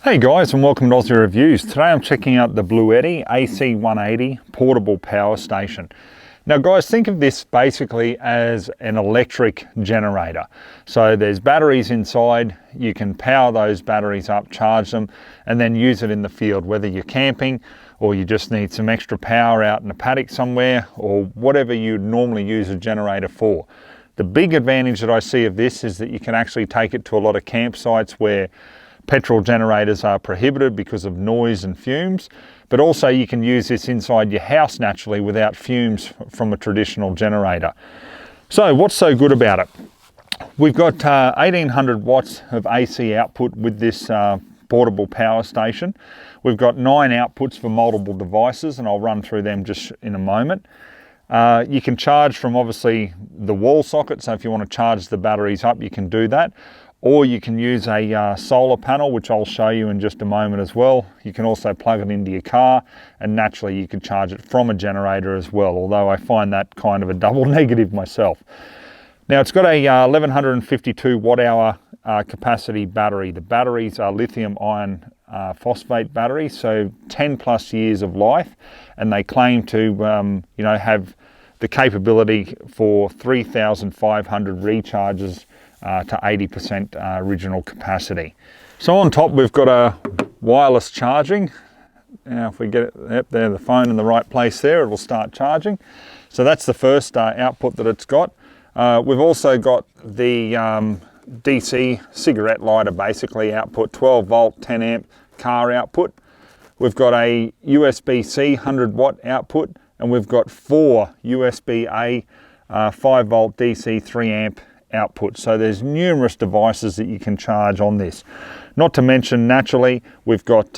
Hey guys, and welcome to Ozzie Reviews. Today I'm checking out the Bluetti AC180 portable power station. Now guys, think of this basically as an electric generator. So there's batteries inside, you can power those batteries up, charge them, and then use it in the field, whether you're camping or you just need some extra power out in a paddock somewhere, or whatever you'd normally use a generator for. The big advantage that I see of this is that you can actually take it to a lot of campsites where petrol generators are prohibited because of noise and fumes, but also you can use this inside your house naturally without fumes from a traditional generator. So what's so good about it? We've got 1800 watts of AC output with this portable power station. We've got 9 outputs for multiple devices, and I'll run through them just in a moment. You can charge from obviously the wall socket, so if you want to charge the batteries up, you can do that. Or you can use a solar panel, which I'll show you in just a moment as well. You can also plug it into your car, and naturally you can charge it from a generator as well, although I find that kind of a double negative myself. Now it's got a 1152 watt hour capacity battery. The batteries are lithium iron phosphate batteries, so 10 plus years of life, and they claim to have the capability for 3,500 recharges to 80% original capacity. So on top we've got a wireless charging. Now if we get it, yep, there, the phone in the right place there, it will start charging. So that's the first output that it's got. We've also got the DC cigarette lighter basically output, 12 volt, 10 amp car output. We've got a USB-C 100 watt output, and we've got 4 USB-A 5 volt DC 3 amp output. So there's numerous devices that you can charge on this. Not to mention, naturally, we've got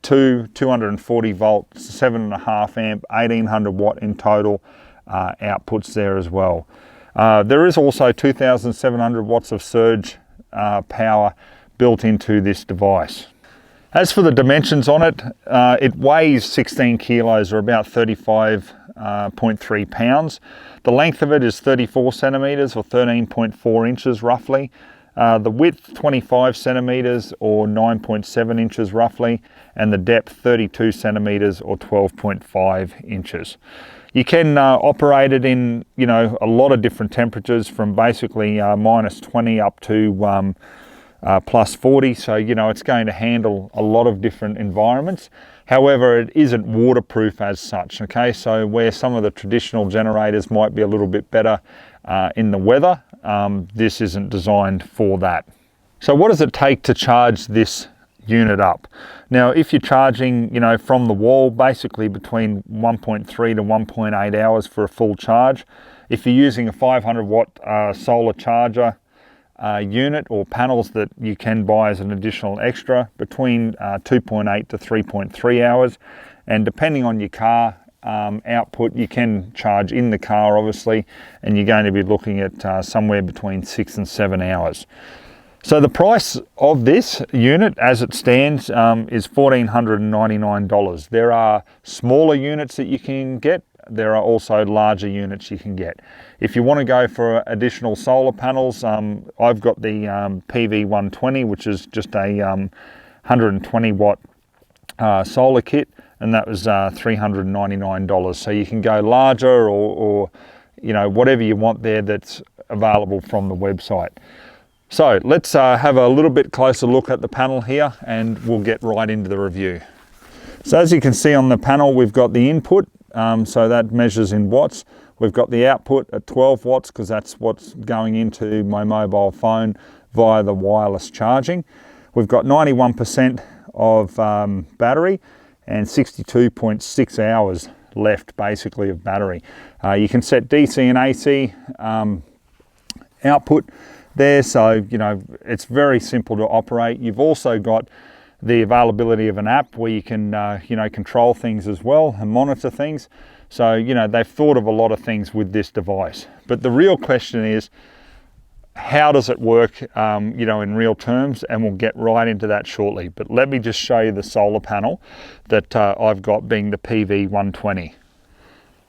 2 240 volt 7.5 amp 1800 watt in total outputs there as well. There is also 2700 watts of surge power built into this device. As for the dimensions on it, it weighs 16 kilos, or about 35.3 pounds. The length of it is 34 centimeters or 13.4 inches roughly. The width 25 centimeters or 9.7 inches roughly, and the depth 32 centimeters or 12.5 inches. You can operate it in a lot of different temperatures, from basically minus 20 up to plus 40, so it's going to handle a lot of different environments. However, it isn't waterproof as such, okay? So where some of the traditional generators might be a little bit better in the weather, this isn't designed for that. So what does it take to charge this unit up? Now, if you're charging, from the wall, basically between 1.3 to 1.8 hours for a full charge. If you're using a 500 watt solar charger unit or panels that you can buy as an additional extra, between 2.8 to 3.3 hours, and depending on your car output, you can charge in the car obviously, and you're going to be looking at somewhere between 6 and 7 hours. So the price of this unit as it stands is $1,499. There are smaller units that you can get. There are also larger units you can get. If you want to go for additional solar panels, I've got the PV120, which is just a 120 watt solar kit, and that was $399. So you can go larger or whatever you want there that's available from the website. So let's have a little bit closer look at the panel here, and we'll get right into the review. So as you can see on the panel, we've got the input, so that measures in watts. We've got the output at 12 watts because that's what's going into my mobile phone via the wireless charging. We've got 91% of battery and 62.6 hours left basically of battery. You can set DC and AC output there, so it's very simple to operate. You've also got the availability of an app where you can control things as well and monitor things. So they've thought of a lot of things with this device. But the real question is, how does it work in real terms? And we'll get right into that shortly. But let me just show you the solar panel that I've got, being the PV120.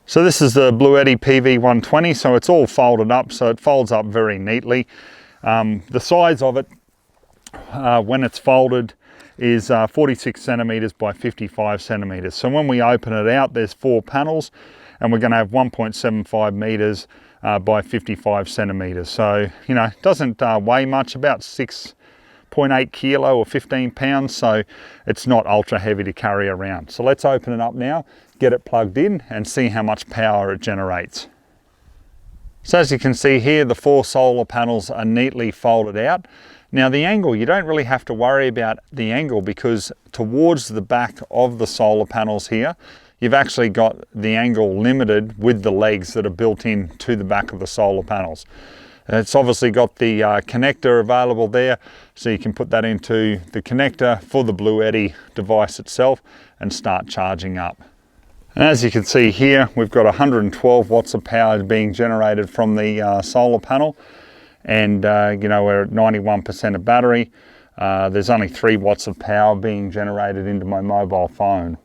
So this is the Bluetti PV120, so it's all folded up, so it folds up very neatly. The size of it, when it's folded, is 46 centimeters by 55 centimeters. So when we open it out, there's 4 panels, and we're going to have 1.75 meters by 55 centimeters. So, you know, it doesn't weigh much, about 6.8 kilo or 15 pounds. So it's not ultra heavy to carry around. So let's open it up now, get it plugged in and see how much power it generates. So as you can see here, the 4 solar panels are neatly folded out. Now the angle, you don't really have to worry about the angle, because towards the back of the solar panels here, you've actually got the angle limited with the legs that are built in to the back of the solar panels. It's obviously got the connector available there, so you can put that into the connector for the Bluetti device itself and start charging up. And as you can see here, we've got 112 watts of power being generated from the solar panel. And you know, we're at 91% of battery. There's only 3 watts of power being generated into my mobile phone.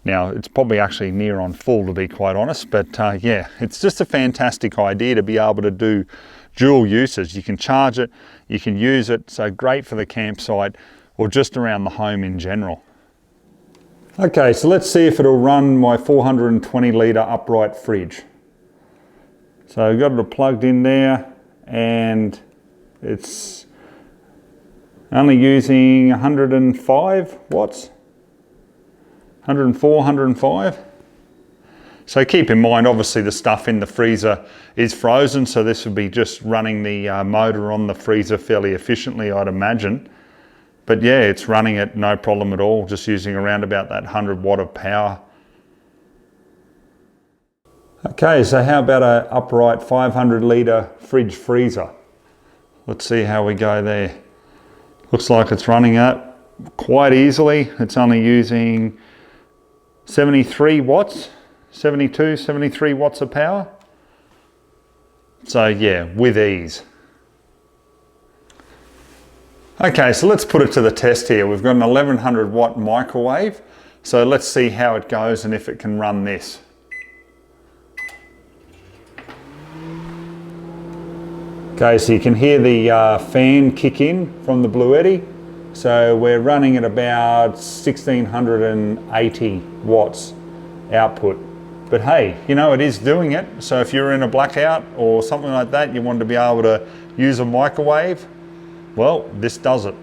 Now, it's probably actually near on full, to be quite honest, but yeah, it's just a fantastic idea to be able to do dual uses. You can charge it, you can use it, so great for the campsite or just around the home in general. Okay, so let's see if it'll run my 420 litre upright fridge. So I've got it plugged in there, and it's only using 105 watts, 104, 105. So keep in mind, obviously the stuff in the freezer is frozen, so this would be just running the motor on the freezer fairly efficiently, I'd imagine. But yeah, it's running it no problem at all, just using around about that 100 watt of power. Okay, so how about an upright 500 litre fridge freezer? Let's see how we go there. Looks like it's running it quite easily. It's only using 73 watts, 72, 73 watts of power. So yeah, with ease. Okay, so let's put it to the test here. We've got an 1100 watt microwave. So let's see how it goes and if it can run this. Okay, so you can hear the fan kick in from the Bluetti. So we're running at about 1680 watts output. But hey, you know, it is doing it. So if you're in a blackout or something like that, you want to be able to use a microwave, well, this does it.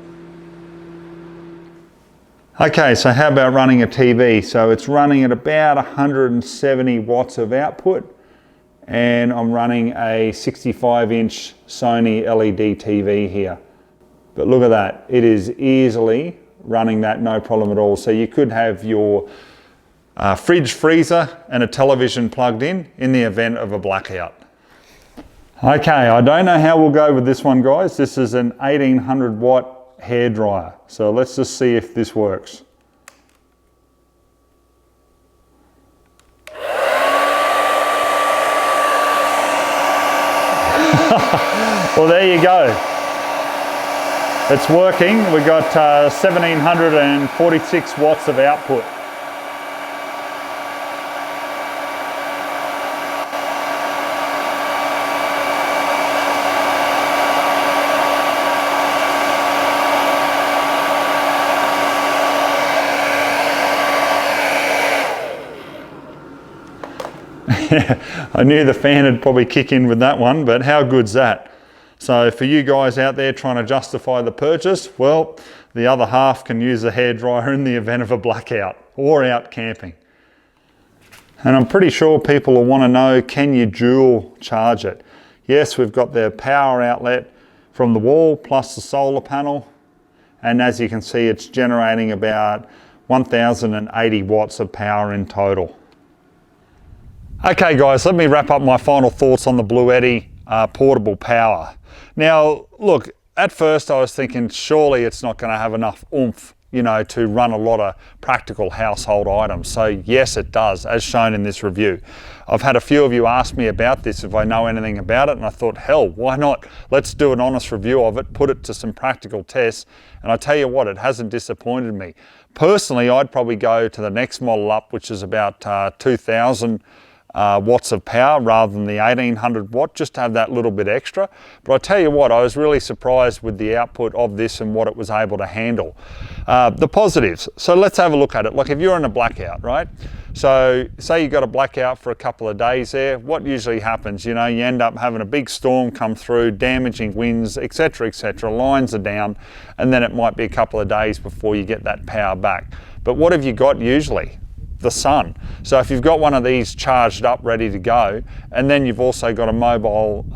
Okay, so how about running a TV? So it's running at about 170 watts of output, and I'm running a 65-inch Sony LED TV here. But look at that, it is easily running that no problem at all. So you could have your fridge, freezer and a television plugged in the event of a blackout. Okay, I don't know how we'll go with this one, guys. This is an 1800 watt hairdryer. So let's just see if this works. Well, there you go. It's working. We've got 1746 watts of output. I knew the fan would probably kick in with that one, but how good's that? So for you guys out there trying to justify the purchase, well, the other half can use a hairdryer in the event of a blackout or out camping. And I'm pretty sure people will want to know, can you dual charge it? Yes, we've got the power outlet from the wall plus the solar panel. And as you can see, it's generating about 1080 watts of power in total. Okay guys, let me wrap up my final thoughts on the Bluetti portable power. Now, look, at first I was thinking surely it's not going to have enough oomph, you know, to run a lot of practical household items. So yes, it does, as shown in this review. I've had a few of you ask me about this, if I know anything about it, and I thought, hell, why not? Let's do an honest review of it, put it to some practical tests, and I tell you what, it hasn't disappointed me. Personally, I'd probably go to the next model up, which is about 2000 watts of power rather than the 1800 watt, just to have that little bit extra. But I tell you what, I was really surprised with the output of this and what it was able to handle. The positives, so let's have a look at it. Like if you're in a blackout, right? So say you got a blackout for a couple of days there, what usually happens, you know, you end up having a big storm come through, damaging winds, etc., etc., lines are down, and then it might be a couple of days before you get that power back. But what have you got usually? The sun. So if you've got one of these charged up, ready to go, and then you've also got a mobile,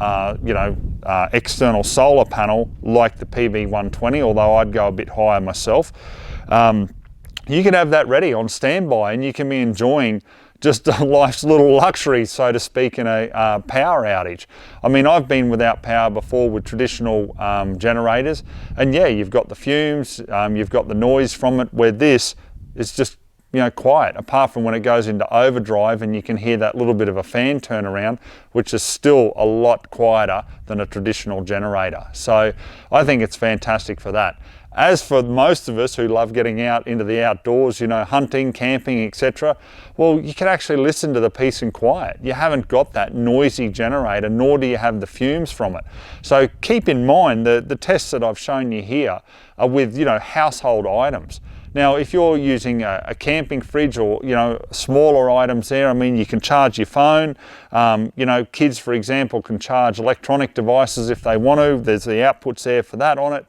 external solar panel like the PV120, although I'd go a bit higher myself, you can have that ready on standby, and you can be enjoying just life's little luxury, so to speak, in a power outage. I mean, I've been without power before with traditional generators, and yeah, you've got the fumes, you've got the noise from it, where this is just, you know, quiet, apart from when it goes into overdrive and you can hear that little bit of a fan turn around, which is still a lot quieter than a traditional generator. So I think it's fantastic for that. As for most of us who love getting out into the outdoors, you know, hunting, camping, etc., well, you can actually listen to the peace and quiet. You haven't got that noisy generator, nor do you have the fumes from it. So keep in mind the tests that I've shown you here are with, you know, household items. Now, if you're using a camping fridge or, you know, smaller items there, I mean, you can charge your phone. You know, kids, for example, can charge electronic devices if they want to. There's the outputs there for that on it.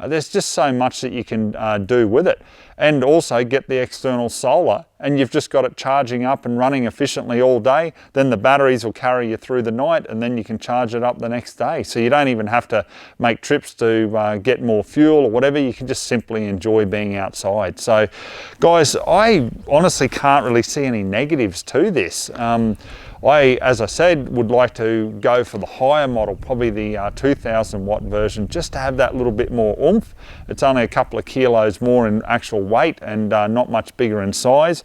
There's just so much that you can do with it. And also get the external solar, and you've just got it charging up and running efficiently all day. Then the batteries will carry you through the night, and then you can charge it up the next day. So you don't even have to make trips to get more fuel or whatever. You can just simply enjoy being outside. So guys, I honestly can't really see any negatives to this. I, as I said, would like to go for the higher model, probably the 2000 watt version, just to have that little bit more oomph. It's only a couple of kilos more in actual weight and not much bigger in size,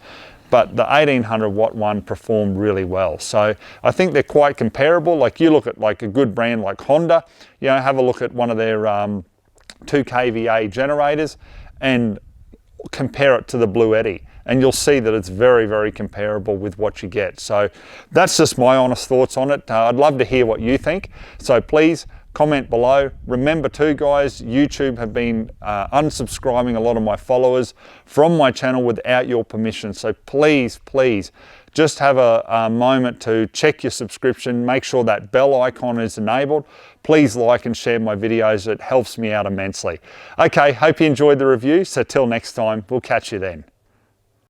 but the 1800 watt one performed really well. So I think they're quite comparable. Like you look at like a good brand like Honda, you know, have a look at one of their 2 kVA generators and compare it to the Bluetti, and you'll see that it's very, very comparable with what you get. So that's just my honest thoughts on it. I'd love to hear what you think. So please comment below. Remember too, guys, YouTube have been unsubscribing a lot of my followers from my channel without your permission. So please, please, just have a moment to check your subscription, make sure that bell icon is enabled. Please like and share my videos, it helps me out immensely. Okay, hope you enjoyed the review, so till next time, we'll catch you then.